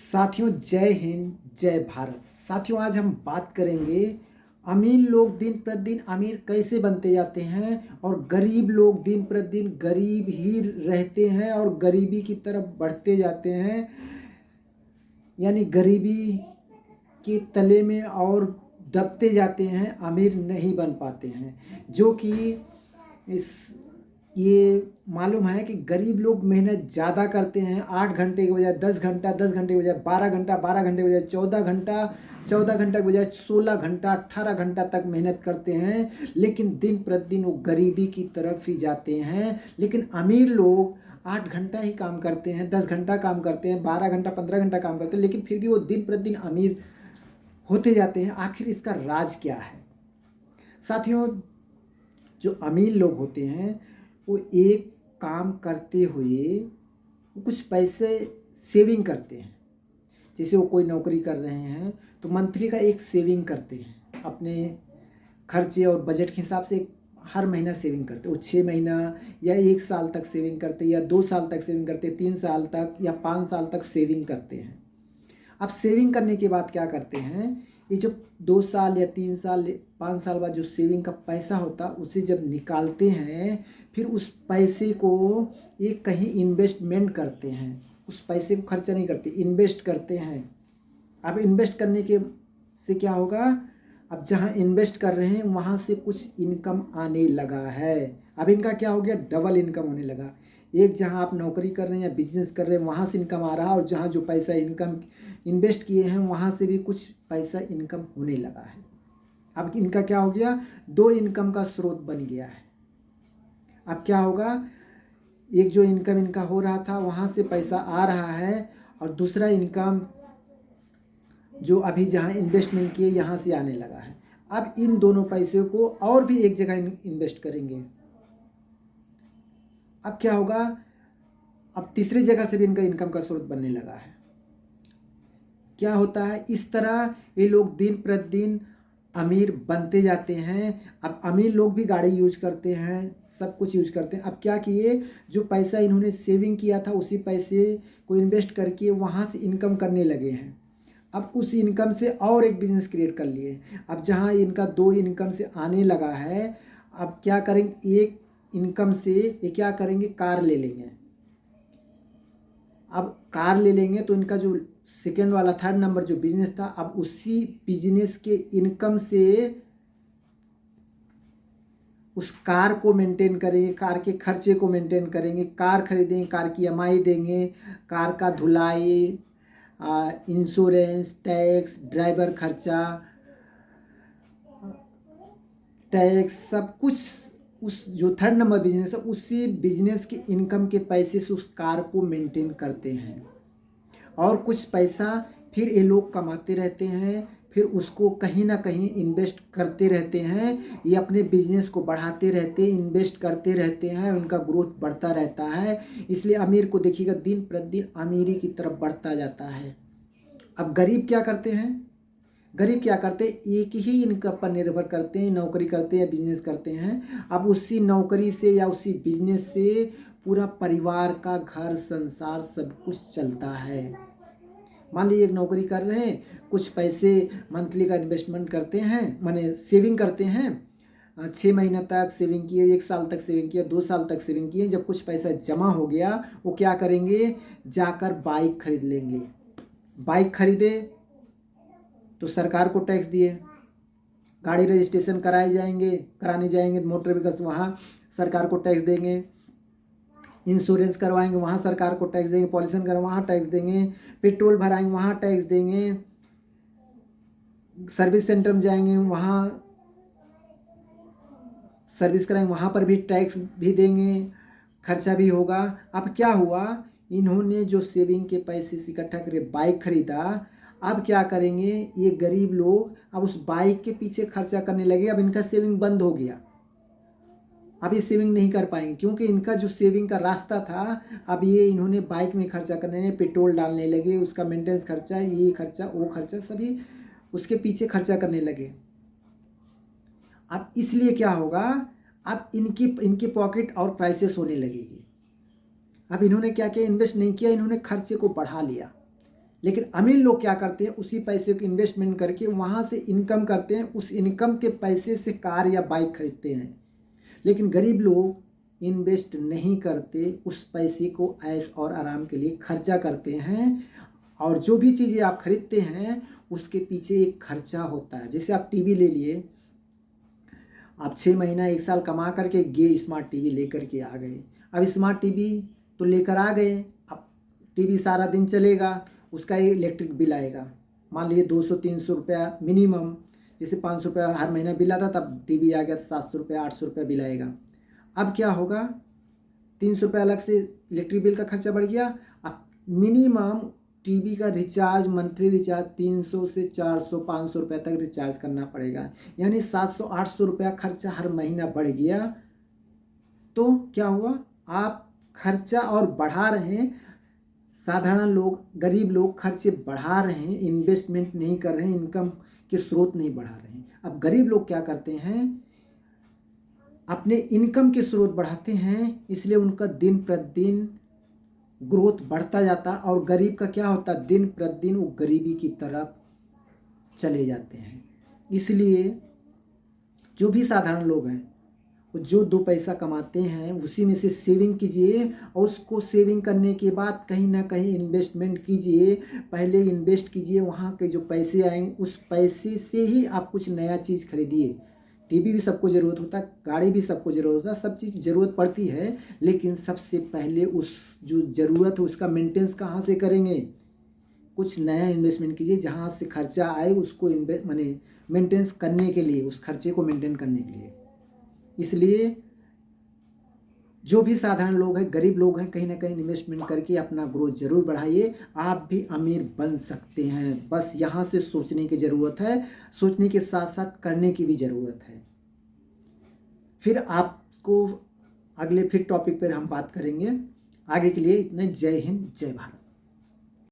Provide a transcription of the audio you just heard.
साथियों, जय हिंद जय भारत। साथियों, आज हम बात करेंगे अमीर लोग दिन प्रतिदिन अमीर कैसे बनते जाते हैं और गरीब लोग दिन प्रतिदिन गरीब ही रहते हैं और गरीबी की तरफ बढ़ते जाते हैं, यानी गरीबी के तले में और दबते जाते हैं, अमीर नहीं बन पाते हैं। जो कि इस ये मालूम है कि गरीब लोग मेहनत ज़्यादा करते हैं, 8 घंटे के बजाय 10 घंटा, 10 घंटे के बजाय 12 घंटा, 12 घंटे के बजाय 14 घंटा, 14 घंटा के बजाय 16 घंटा, 18 घंटा तक मेहनत करते हैं, लेकिन दिन प्रतिदिन वो गरीबी की तरफ ही जाते हैं। लेकिन अमीर लोग 8 घंटा ही काम करते हैं, 10 घंटा काम करते हैं, 12 घंटा, 15 घंटा काम करते हैं, लेकिन फिर भी वो दिन प्रतिदिन अमीर होते जाते हैं। आखिर इसका राज क्या है? साथियों, जो अमीर लोग होते हैं वो एक काम करते हुए कुछ पैसे सेविंग करते हैं। जैसे वो कोई नौकरी कर रहे हैं तो मंथली का एक सेविंग करते हैं, अपने खर्चे और बजट के हिसाब से हर महीना सेविंग करते हैं। वो 6 महीना या 1 साल तक सेविंग करते हैं, या 2 साल तक सेविंग करते हैं, 3 साल तक या 5 साल तक सेविंग करते हैं। अब सेविंग करने के बाद क्या करते हैं, ये जो 2 साल या 3 साल 5 साल बाद जो सेविंग का पैसा होता है उसे जब निकालते हैं, फिर उस पैसे को ये कहीं इन्वेस्टमेंट करते हैं। उस पैसे को खर्चा नहीं करते, इन्वेस्ट करते हैं। अब इन्वेस्ट करने के से क्या होगा, अब जहाँ इन्वेस्ट कर रहे हैं वहाँ से कुछ इनकम आने लगा है। अब इनका क्या हो गया, डबल इनकम होने लगा। एक जहाँ आप नौकरी कर रहे हैं या बिजनेस कर रहे हैं वहाँ से इनकम आ रहा है, और जहाँ जो पैसा इनकम इन्वेस्ट किए हैं वहाँ से भी कुछ पैसा इनकम होने लगा है। अब इनका क्या हो गया, 2 इनकम का स्रोत बन गया है। अब क्या होगा, एक जो इनकम इनका हो रहा था वहाँ से पैसा आ रहा है, और दूसरा इनकम जो अभी जहाँ इन्वेस्टमेंट किए यहाँ से आने लगा है। अब इन दोनों पैसे को और भी एक जगह इन्वेस्ट करेंगे। अब क्या होगा, अब तीसरी जगह से भी इनका इनकम का स्रोत बनने लगा है। क्या होता है, इस तरह ये लोग दिन प्रतिदिन अमीर बनते जाते हैं। अब अमीर लोग भी गाड़ी यूज करते हैं, सब कुछ यूज करते हैं। अब क्या किए, जो पैसा इन्होंने सेविंग किया था उसी पैसे को इन्वेस्ट करके वहाँ से इनकम करने लगे हैं। अब उस इनकम से और एक बिजनेस क्रिएट कर लिए। अब जहाँ इनका 2 इनकम से आने लगा है, अब क्या करेंगे, एक इनकम से ये क्या करेंगे, कार ले लेंगे। अब कार ले लेंगे तो इनका जो सेकेंड वाला 3rd नंबर जो बिजनेस था, अब उसी बिजनेस के इनकम से उस कार को मेंटेन करेंगे, कार के खर्चे को मेंटेन करेंगे, कार खरीदेंगे, कार की ईएमआई देंगे, कार का धुलाई, इंश्योरेंस, टैक्स, ड्राइवर खर्चा, टैक्स, सब कुछ उस जो 3rd नंबर बिजनेस है उसी बिजनेस के इनकम के पैसे से उस कार को मेंटेन करते हैं। और कुछ पैसा फिर ये लोग कमाते रहते हैं, फिर उसको कहीं ना कहीं इन्वेस्ट करते रहते हैं। ये अपने बिजनेस को बढ़ाते रहते हैं, इन्वेस्ट करते रहते हैं, उनका ग्रोथ बढ़ता रहता है। इसलिए अमीर को देखिएगा दिन प्रतिदिन अमीरी की तरफ बढ़ता जाता है। अब गरीब क्या करते हैं, गरीब क्या करते हैं, एक ही इनकम पर निर्भर करते हैं, नौकरी करते हैं या बिजनेस करते हैं। अब उसी नौकरी से या उसी बिजनेस से पूरा परिवार का घर संसार सब कुछ चलता है। मान लीजिए एक नौकरी कर रहे हैं, कुछ पैसे मंथली का इन्वेस्टमेंट करते हैं, माने सेविंग करते हैं, 6 महीने तक सेविंग किए, 1 साल तक सेविंग किया, 2 साल तक सेविंग किए। जब कुछ पैसा जमा हो गया वो क्या करेंगे, जाकर बाइक खरीद लेंगे। बाइक खरीदे तो सरकार को टैक्स दिए, गाड़ी रजिस्ट्रेशन कराने जाएंगे मोटर व्हीकल्स, वहाँ सरकार को टैक्स देंगे, इंश्योरेंस करवाएंगे वहाँ सरकार को टैक्स देंगे, पॉल्यूशन कर वहाँ टैक्स देंगे, पेट्रोल भराएंगे वहाँ टैक्स देंगे, सर्विस सेंटर में जाएंगे वहाँ सर्विस कराएंगे वहाँ पर भी टैक्स भी देंगे, खर्चा भी होगा। अब क्या हुआ, इन्होंने जो सेविंग के पैसे से इकट्ठा करके बाइक खरीदा, अब क्या करेंगे ये गरीब लोग, अब उस बाइक के पीछे खर्चा करने लगे। अब इनका सेविंग बंद हो गया, अब ये सेविंग नहीं कर पाएंगे, क्योंकि इनका जो सेविंग का रास्ता था अब ये इन्होंने बाइक में खर्चा करने लगे, पेट्रोल डालने लगे, उसका मेंटेनेंस खर्चा, ये खर्चा वो खर्चा, सभी उसके पीछे खर्चा करने लगे। अब इसलिए क्या होगा, अब इनकी पॉकेट और क्राइसिस होने लगेगी। अब इन्होंने क्या किया, इन्वेस्ट नहीं किया, इन्होंने खर्चे को बढ़ा लिया। लेकिन अमीर लोग क्या करते हैं, उसी पैसे को इन्वेस्टमेंट करके वहाँ से इनकम करते हैं, उस इनकम के पैसे से कार या बाइक खरीदते हैं। लेकिन गरीब लोग इन्वेस्ट नहीं करते, उस पैसे को ऐश और आराम के लिए खर्चा करते हैं। और जो भी चीज़ें आप खरीदते हैं उसके पीछे एक खर्चा होता है। जैसे आप टीवी ले लिए, आप 6 महीना 1 साल कमा करके ये स्मार्ट टीवी लेकर के आ गए। अब स्मार्ट टीवी तो लेकर आ गए, अब टीवी सारा दिन चलेगा, उसका इलेक्ट्रिक बिल आएगा, मान लीजिए 200-300 रुपया मिनिमम। जैसे 500 रुपया हर महीना बिल आता, तब टीवी आ गया तो 700 रुपया 800 रुपया बिल आएगा। अब क्या होगा, 300 रुपया अलग से इलेक्ट्रिक बिल का खर्चा बढ़ गया। अब मिनिमम टीवी का रिचार्ज, मंथली रिचार्ज 300 से 400 500 रुपये तक रिचार्ज करना पड़ेगा, यानी 700-800 रुपया खर्चा हर महीना बढ़ गया। तो क्या हुआ, आप खर्चा और बढ़ा रहे हैं। साधारण लोग, गरीब लोग खर्चे बढ़ा रहे हैं, इन्वेस्टमेंट नहीं कर रहे हैं, इनकम के स्रोत नहीं बढ़ा रहे हैं। अब गरीब लोग क्या करते हैं, अपने इनकम के स्रोत बढ़ाते हैं, इसलिए उनका दिन प्रतिदिन ग्रोथ बढ़ता जाता। और गरीब का क्या होता, दिन प्रतिदिन वो गरीबी की तरफ चले जाते हैं। इसलिए जो भी साधारण लोग हैं, वो जो 2 पैसा कमाते हैं उसी में से सेविंग कीजिए, और उसको सेविंग करने के बाद कहीं ना कहीं इन्वेस्टमेंट कीजिए। पहले इन्वेस्ट कीजिए, वहाँ के जो पैसे आएंगे उस पैसे से ही आप कुछ नया चीज़ खरीदिए। टीवी भी सबको ज़रूरत होता है, गाड़ी भी सबको ज़रूरत होता है, सब चीज़ ज़रूरत पड़ती है। लेकिन सबसे पहले उस जो ज़रूरत है उसका मेंटेनेंस कहाँ से करेंगे, कुछ नया इन्वेस्टमेंट कीजिए जहाँ से खर्चा आए उसको माने मेंटेनेंस करने के लिए, उस खर्चे को मेंटेन करने के लिए। इसलिए जो भी साधारण लोग हैं, गरीब लोग हैं, कहीं ना कहीं इन्वेस्टमेंट करके अपना ग्रोथ जरूर बढ़ाइए। आप भी अमीर बन सकते हैं, बस यहाँ से सोचने की ज़रूरत है, सोचने के साथ साथ करने की भी ज़रूरत है। फिर आपको अगले फिर टॉपिक पर हम बात करेंगे। आगे के लिए इतने, जय हिंद जय भारत।